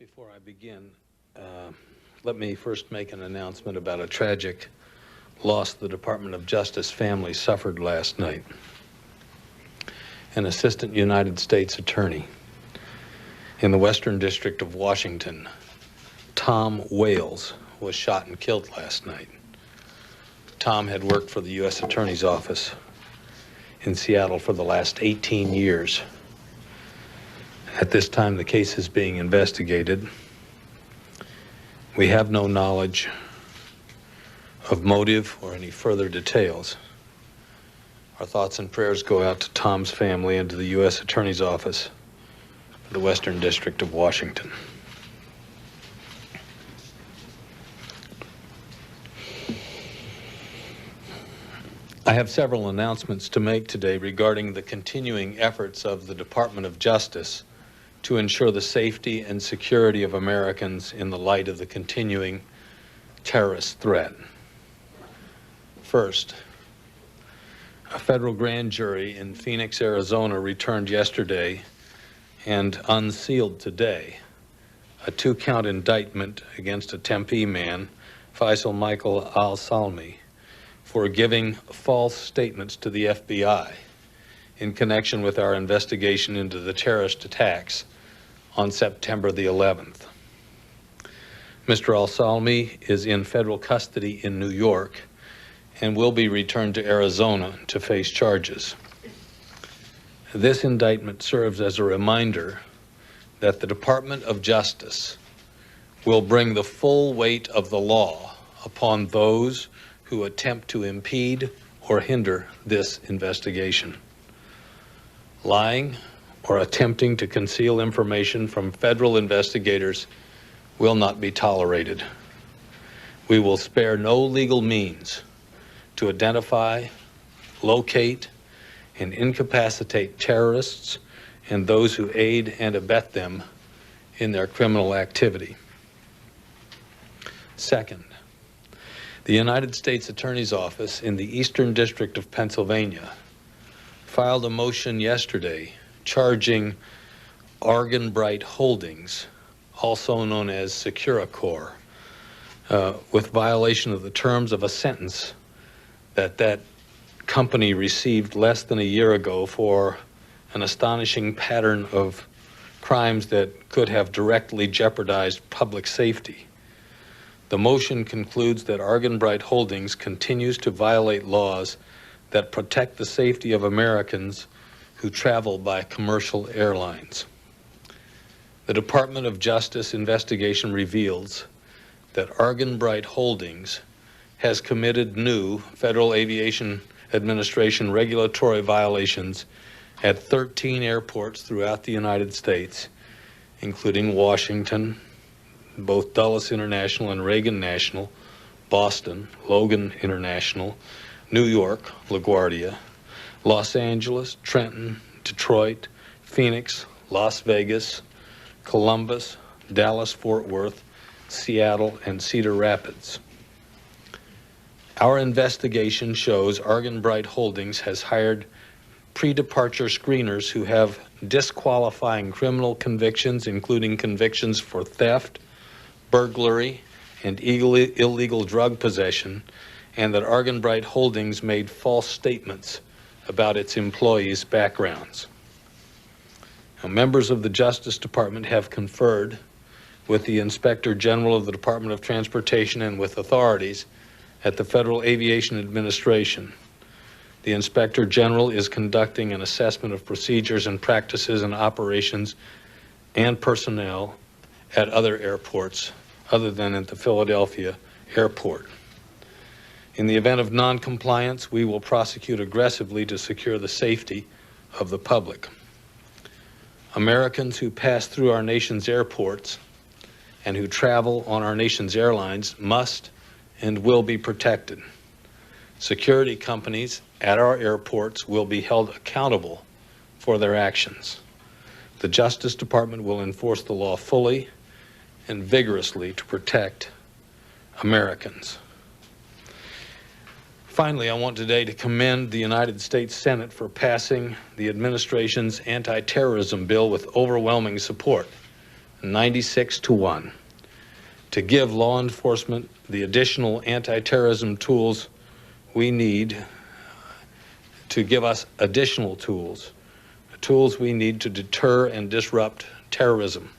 Before I begin, let me first make an announcement about a tragic loss the Department of Justice family suffered last night. An assistant United States attorney in the Western District of Washington, Tom Wales, was shot and killed last night. Tom had worked for the U.S. Attorney's Office in Seattle for the last 18 years. At this time, the case is being investigated. We have no knowledge of motive or any further details. Our thoughts and prayers go out to Tom's family and to the U.S. Attorney's Office for the Western District of Washington. I have several announcements to make today regarding the continuing efforts of the Department of Justice to ensure the safety and security of Americans in the light of the continuing terrorist threat. First, a federal grand jury in Phoenix, Arizona returned yesterday and unsealed today a 2-count indictment against a Tempe man, Faisal Michael al-Salmi, for giving false statements to the FBI in connection with our investigation into the terrorist attacks on September the 11th. Mr. al-Salmi is in federal custody in New York and will be returned to Arizona to face charges. This indictment serves as a reminder that the Department of Justice will bring the full weight of the law upon those who attempt to impede or hinder this investigation. Lying or attempting to conceal information from federal investigators will not be tolerated. We will spare no legal means to identify, locate, and incapacitate terrorists and those who aid and abet them in their criminal activity. Second, the United States Attorney's Office in the Eastern District of Pennsylvania filed a motion yesterday charging Argenbright Holdings, also known as Securicor, with violation of the terms of a sentence that company received less than a year ago for an astonishing pattern of crimes that could have directly jeopardized public safety. The motion concludes that Argenbright Holdings continues to violate laws that protect the safety of Americans who travel by commercial airlines. The Department of Justice investigation reveals that Argenbright Holdings has committed new Federal Aviation Administration regulatory violations at 13 airports throughout the United States, including Washington, both Dulles International and Reagan National, Boston, Logan International, New York, LaGuardia, Los Angeles, Trenton, Detroit, Phoenix, Las Vegas, Columbus, Dallas-Fort Worth, Seattle, and Cedar Rapids. Our investigation shows Argenbright Holdings has hired pre-departure screeners who have disqualifying criminal convictions, including convictions for theft, burglary, and illegal drug possession, and that Argenbright Holdings made false statements about its employees' backgrounds. Now, members of the Justice Department have conferred with the Inspector General of the Department of Transportation and with authorities at the Federal Aviation Administration. The Inspector General is conducting an assessment of procedures and practices and operations and personnel at other airports other than at the Philadelphia airport. In the event of non-compliance, we will prosecute aggressively to secure the safety of the public. Americans who pass through our nation's airports and who travel on our nation's airlines must and will be protected. Security companies at our airports will be held accountable for their actions. The Justice Department will enforce the law fully and vigorously to protect Americans. Finally, I want today to commend the United States Senate for passing the administration's anti-terrorism bill with overwhelming support. 96-1, to give law enforcement the additional anti-terrorism tools we need, to give us additional tools we need to deter and disrupt terrorism.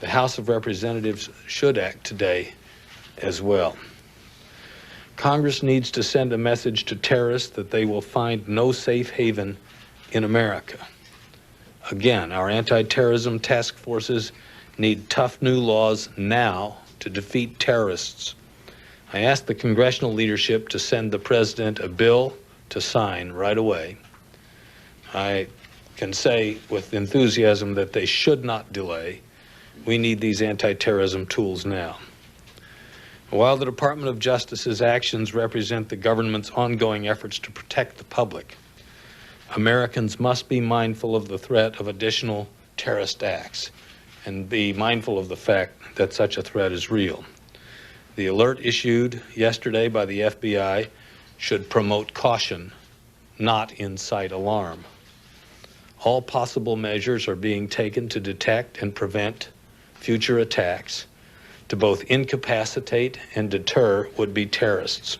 The House of Representatives should act today as well. Congress needs to send a message to terrorists that they will find no safe haven in America. Again, our anti-terrorism task forces need tough new laws now to defeat terrorists. I ask the congressional leadership to send the president a bill to sign right away. I can say with enthusiasm that they should not delay. We need these anti-terrorism tools now. While the Department of Justice's actions represent the government's ongoing efforts to protect the public, Americans must be mindful of the threat of additional terrorist acts and be mindful of the fact that such a threat is real. The alert issued yesterday by the FBI should promote caution, not incite alarm. All possible measures are being taken to detect and prevent future attacks, to both incapacitate and deter would-be terrorists.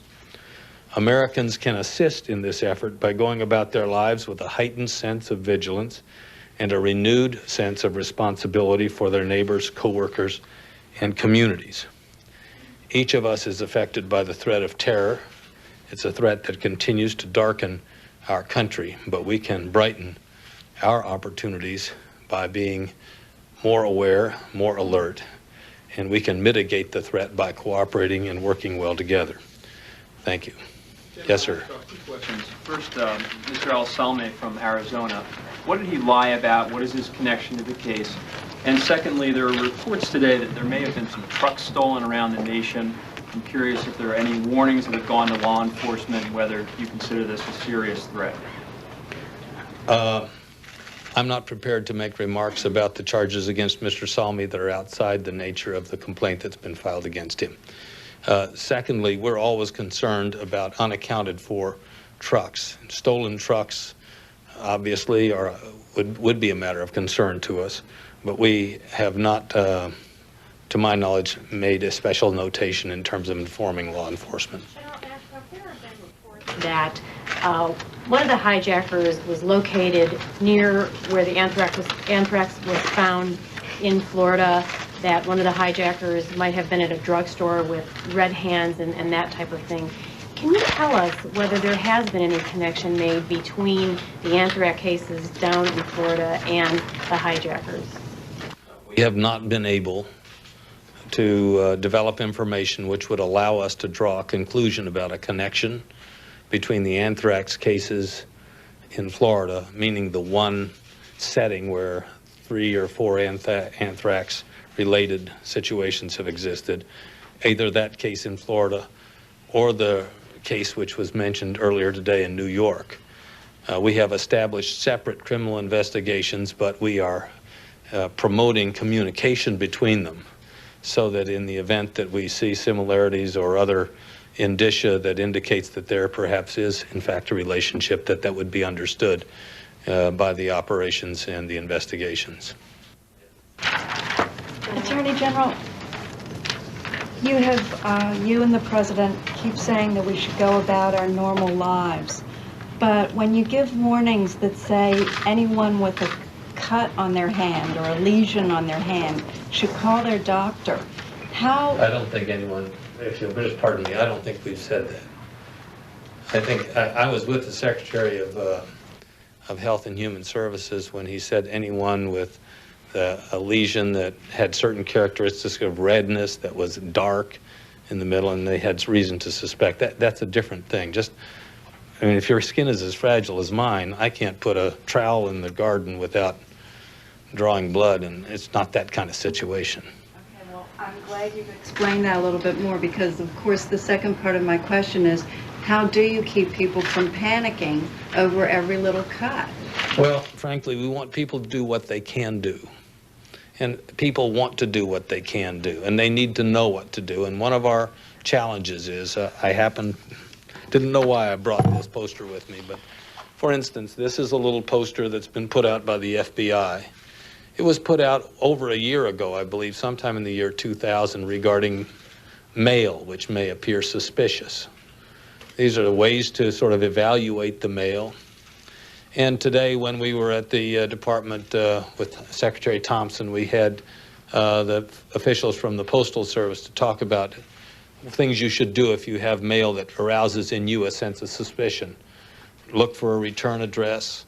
Americans can assist in this effort by going about their lives with a heightened sense of vigilance and a renewed sense of responsibility for their neighbors, coworkers, and communities. Each of us is affected by the threat of terror. It's a threat that continues to darken our country, but we can brighten our opportunities by being more aware, more alert, and we can mitigate the threat by cooperating and working well together. Thank you. Yes, sir. Two questions. First, Mr. Al-Salme from Arizona. What did he lie about? What is his connection to the case? And secondly, there are reports today that there may have been some trucks stolen around the nation. I'm curious if there are any warnings that have gone to law enforcement, whether you consider this a serious threat. I'm not prepared to make remarks about the charges against Mr. Salme that are outside the nature of the complaint that's been filed against him. Secondly, we're always concerned about unaccounted for trucks. Stolen trucks, obviously, would be a matter of concern to us, but we have not, to my knowledge, made a special notation in terms of informing law enforcement. Ashcroft, there have been reports that one of the hijackers was located near where the anthrax was found in Florida, that one of the hijackers might have been at a drugstore with red hands and that type of thing. Can you tell us whether there has been any connection made between the anthrax cases down in Florida and the hijackers? We have not been able to develop information which would allow us to draw a conclusion about a connection between the anthrax cases in Florida, meaning the one setting where 3 or 4 anthrax-related situations have existed, either that case in Florida or the case which was mentioned earlier today in New York. We have established separate criminal investigations, but we are promoting communication between them so that in the event that we see similarities or other indicia that indicates that there perhaps is, in fact, a relationship, that would be understood by the operations and the investigations. Attorney General, you and the President keep saying that we should go about our normal lives, but when you give warnings that say anyone with a cut on their hand or a lesion on their hand should call their doctor, how... I don't think anyone, if you'll just pardon me, I don't think we've said that. I think I was with the Secretary of Health and Human Services when he said anyone with a lesion that had certain characteristics of redness, that was dark in the middle, and they had reason to suspect. That's a different thing. I mean, if your skin is as fragile as mine, I can't put a trowel in the garden without drawing blood, and it's not that kind of situation. Okay, well, I'm glad you've explained that a little bit more, because of course the second part of my question is, how do you keep people from panicking over every little cut? Well, frankly, we want people to do what they can do. And people want to do what they can do, and they need to know what to do. And one of our challenges is, didn't know why I brought this poster with me, but for instance, this is a little poster that's been put out by the FBI. It was put out over a year ago, I believe, sometime in the year 2000, regarding mail, which may appear suspicious. These are the ways to sort of evaluate the mail. And today, when we were at the department with Secretary Thompson, we had the officials from the Postal Service to talk about things you should do if you have mail that arouses in you a sense of suspicion. Look for a return address.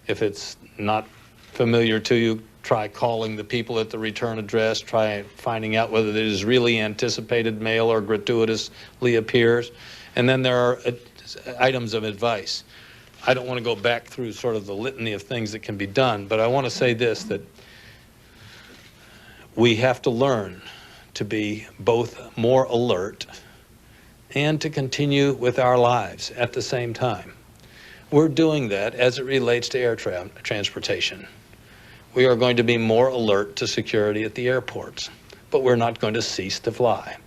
If it's not familiar to you, try calling the people at the return address, try finding out whether it is really anticipated mail or gratuitously appears. And then there are items of advice. I don't want to go back through sort of the litany of things that can be done, but I want to say this, that we have to learn to be both more alert and to continue with our lives at the same time. We're doing that as it relates to air transportation. We are going to be more alert to security at the airports, but we're not going to cease to fly.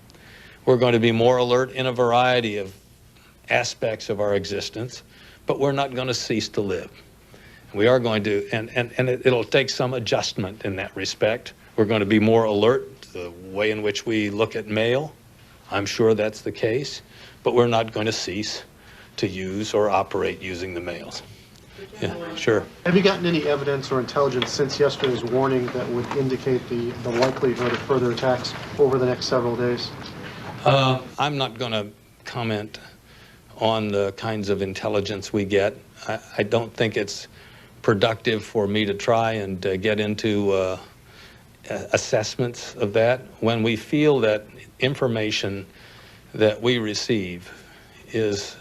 We're going to be more alert in a variety of aspects of our existence, but we're not going to cease to live. We are going to, and it'll take some adjustment in that respect. We're going to be more alert to the way in which we look at mail. I'm sure that's the case, but we're not going to cease to use or operate using the mails. Yeah, sure. Have you gotten any evidence or intelligence since yesterday's warning that would indicate the likelihood of further attacks over the next several days? I'm not going to comment on the kinds of intelligence we get. I don't think it's productive for me to try and get into assessments of that. When we feel that information that we receive is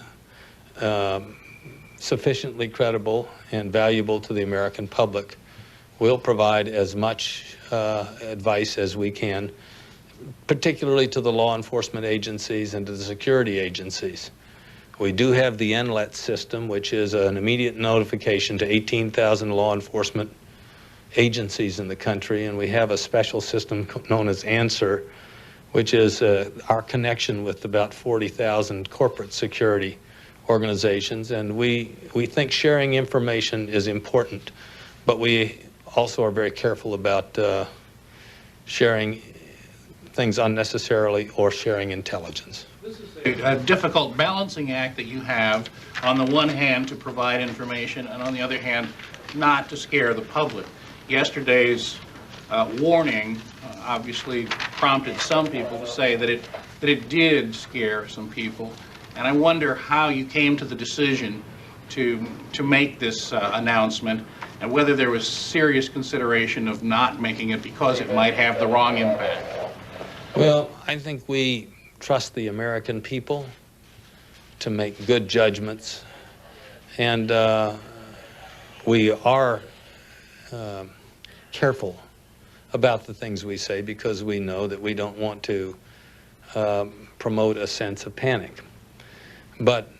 sufficiently credible and valuable to the American public, we'll provide as much advice as we can, particularly to the law enforcement agencies and to the security agencies. We do have the NLET system, which is an immediate notification to 18,000 law enforcement agencies in the country, and we have a special system known as ANSWER, which is our connection with about 40,000 corporate security organizations. And we think sharing information is important, but we also are very careful about sharing things unnecessarily or sharing intelligence. This is a difficult balancing act that you have, on the one hand to provide information and on the other hand not to scare the public. Yesterday's warning obviously prompted some people to say that it did scare some people, and I wonder how you came to the decision to make this announcement, and whether there was serious consideration of not making it because it might have the wrong impact. Well, I think we trust the American people to make good judgments, and we are careful about the things we say because we know that we don't want to promote a sense of panic. But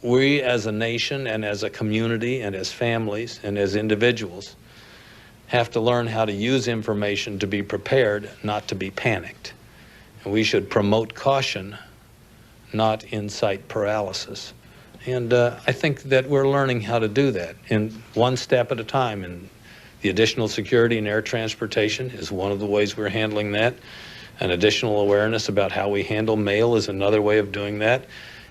we as a nation and as a community and as families and as individuals have to learn how to use information to be prepared, not to be panicked. And we should promote caution, not incite paralysis. And I think that we're learning how to do that in one step at a time. And the additional security in air transportation is one of the ways we're handling that. An additional awareness about how we handle mail is another way of doing that.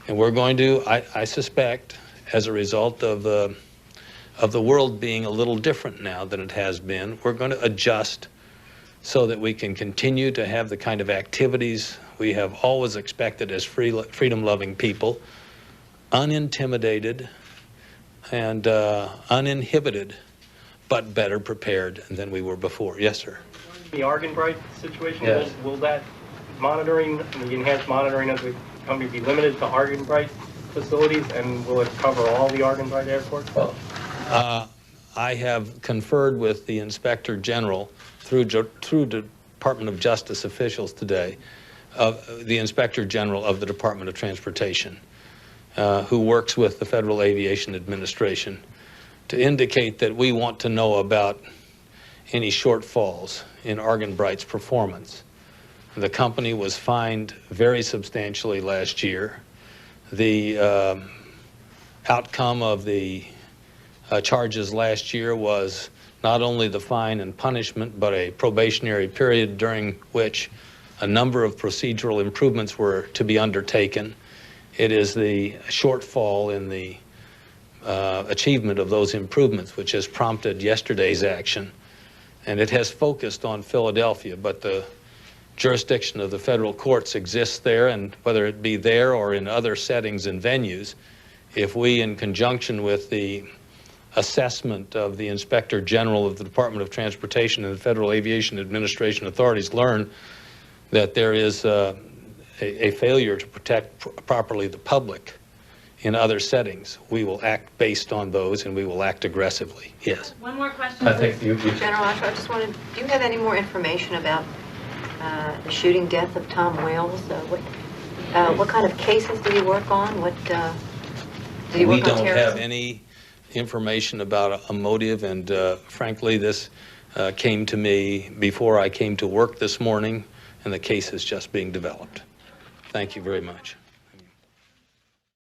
And we're going to, I suspect, as a result of the world being a little different now than it has been, we're going to adjust so that we can continue to have the kind of activities we have always expected as freedom-loving people, unintimidated and uninhibited, but better prepared than we were before. Yes, sir. The Argenbright situation, Yes. will that monitoring, the enhanced monitoring of the company be limited to Argenbright facilities, and will it cover all the Argenbright airports? I have conferred with the Inspector General through Department of Justice officials today, the Inspector General of the Department of Transportation, who works with the Federal Aviation Administration, to indicate that we want to know about any shortfalls in Argenbright's performance. The company was fined very substantially last year. The outcome of the charges last year was not only the fine and punishment, but a probationary period during which a number of procedural improvements were to be undertaken. It is the shortfall in the achievement of those improvements which has prompted yesterday's action. And it has focused on Philadelphia, but the jurisdiction of the federal courts exists there, and whether it be there or in other settings and venues, if we, in conjunction with the assessment of the Inspector General of the Department of Transportation and the Federal Aviation Administration authorities, learn that there is a failure to protect properly the public in other settings, we will act based on those, and we will act aggressively. Yes. One more question, I please. think you General Ashcroft, I just wanted, do you have any more information about the shooting death of Tom Wales? What kind of cases did he work on? What did he work We on don't have terrorism? any information about a motive, and frankly, this came to me before I came to work this morning, and the case is just being developed. Thank you very much.